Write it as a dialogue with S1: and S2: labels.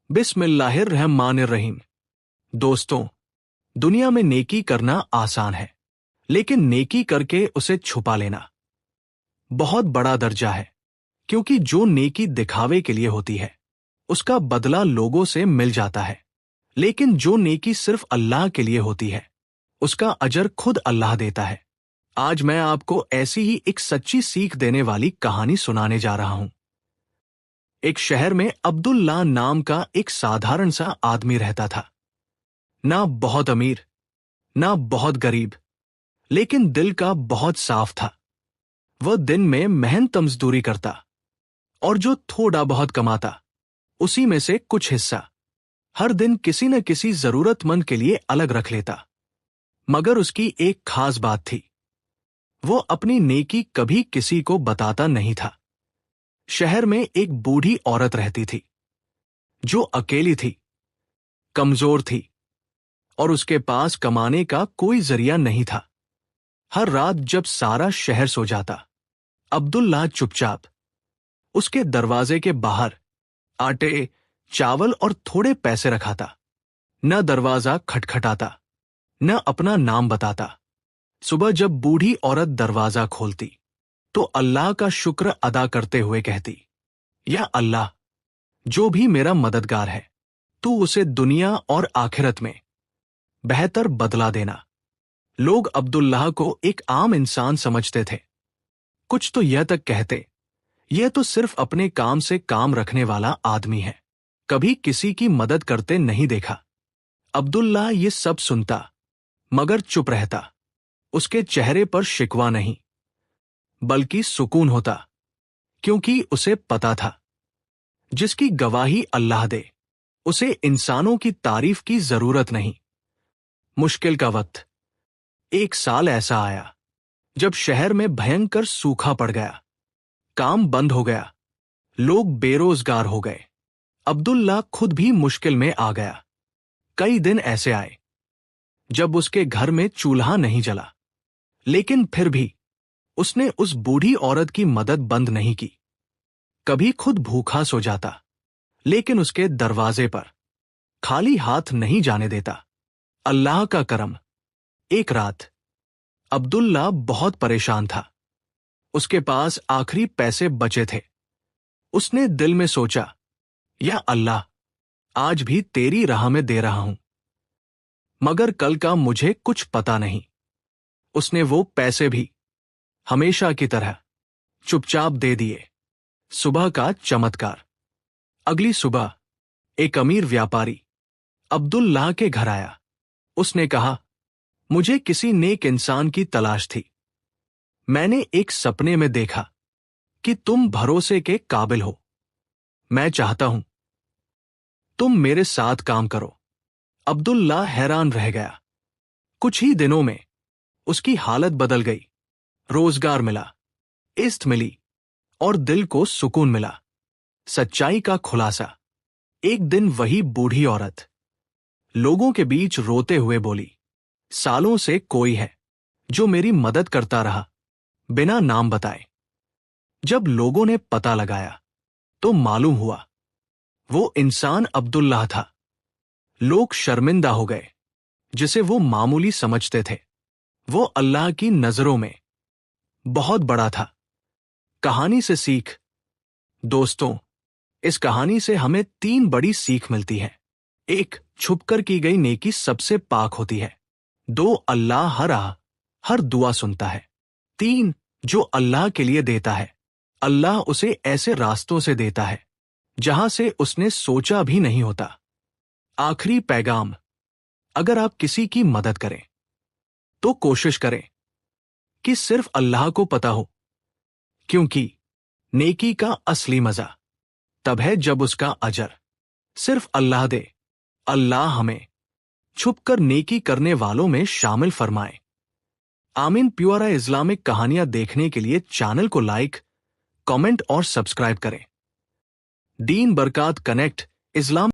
S1: बिस्मिल्लाहिर्रहमानिर्रहीम। दोस्तों, दुनिया में नेकी करना आसान है, लेकिन नेकी करके उसे छुपा लेना बहुत बड़ा दर्जा है। क्योंकि जो नेकी दिखावे के लिए होती है, उसका बदला लोगों से मिल जाता है, लेकिन जो नेकी सिर्फ अल्लाह के लिए होती है, उसका अजर खुद अल्लाह देता है। आज मैं आपको ऐसी ही एक सच्ची सीख देने वाली कहानी सुनाने जा रहा हूं। एक शहर में अब्दुल्ला नाम का एक साधारण सा आदमी रहता था। ना बहुत अमीर, ना बहुत गरीब, लेकिन दिल का बहुत साफ था। वह दिन में मेहनत मजदूरी करता और जो थोड़ा बहुत कमाता, उसी में से कुछ हिस्सा हर दिन किसी न किसी जरूरतमंद के लिए अलग रख लेता। मगर उसकी एक खास बात थी, वो अपनी नेकी कभी किसी को बताता नहीं था। शहर में एक बूढ़ी औरत रहती थी, जो अकेली थी, कमजोर थी और उसके पास कमाने का कोई जरिया नहीं था। हर रात जब सारा शहर सो जाता, अब्दुल्ला चुपचाप उसके दरवाजे के बाहर आटे, चावल और थोड़े पैसे रखाता। न दरवाजा खटखटाता, न अपना नाम बताता। सुबह जब बूढ़ी औरत दरवाजा खोलती, तो अल्लाह का शुक्र अदा करते हुए कहती, या अल्लाह, जो भी मेरा मददगार है, तू उसे दुनिया और आखिरत में बेहतर बदला देना। लोग अब्दुल्लाह को एक आम इंसान समझते थे। कुछ तो यह तक कहते, यह तो सिर्फ अपने काम से काम रखने वाला आदमी है, कभी किसी की मदद करते नहीं देखा। अब्दुल्लाह ये सब सुनता, मगर चुप रहता। उसके चेहरे पर शिकवा नहीं, बल्कि सुकून होता, क्योंकि उसे पता था, जिसकी गवाही अल्लाह दे, उसे इंसानों की तारीफ की जरूरत नहीं। मुश्किल का वक्त। एक साल ऐसा आया जब शहर में भयंकर सूखा पड़ गया। काम बंद हो गया, लोग बेरोजगार हो गए। अब्दुल्ला खुद भी मुश्किल में आ गया। कई दिन ऐसे आए जब उसके घर में चूल्हा नहीं जला, लेकिन फिर भी उसने उस बूढ़ी औरत की मदद बंद नहीं की। कभी खुद भूखा सो जाता, लेकिन उसके दरवाजे पर खाली हाथ नहीं जाने देता। अल्लाह का करम। एक रात अब्दुल्ला बहुत परेशान था। उसके पास आखिरी पैसे बचे थे। उसने दिल में सोचा, या अल्लाह, आज भी तेरी राह में दे रहा हूं, मगर कल का मुझे कुछ पता नहीं। उसने वो पैसे भी हमेशा की तरह चुपचाप दे दिए। सुबह का चमत्कार। अगली सुबह एक अमीर व्यापारी अब्दुल्लाह के घर आया। उसने कहा, मुझे किसी नेक इंसान की तलाश थी। मैंने एक सपने में देखा कि तुम भरोसे के काबिल हो। मैं चाहता हूं तुम मेरे साथ काम करो। अब्दुल्लाह हैरान रह गया। कुछ ही दिनों में उसकी हालत बदल गई। रोजगार मिला, इज्जत मिली और दिल को सुकून मिला। सच्चाई का खुलासा। एक दिन वही बूढ़ी औरत लोगों के बीच रोते हुए बोली, सालों से कोई है जो मेरी मदद करता रहा, बिना नाम बताए। जब लोगों ने पता लगाया, तो मालूम हुआ वो इंसान अब्दुल्लाह था। लोग शर्मिंदा हो गए। जिसे वो मामूली समझते थे, वो अल्लाह की नजरों में बहुत बड़ा था। कहानी से सीख। दोस्तों, इस कहानी से हमें 3 बड़ी सीख मिलती है। 1, छुपकर की गई नेकी सबसे पाक होती है। 2, अल्लाह हर दुआ सुनता है। 3, जो अल्लाह के लिए देता है, अल्लाह उसे ऐसे रास्तों से देता है जहां से उसने सोचा भी नहीं होता। आखिरी पैगाम। अगर आप किसी की मदद करें, तो कोशिश करें कि सिर्फ अल्लाह को पता हो, क्योंकि नेकी का असली मजा तब है जब उसका अजर सिर्फ अल्लाह दे। अल्लाह हमें छुपकर नेकी करने वालों में शामिल फरमाए। आमीन। प्योरा इस्लामिक कहानियां देखने के लिए चैनल को लाइक, कमेंट और सब्सक्राइब करें। दीन बरकात कनेक्ट इस्लाम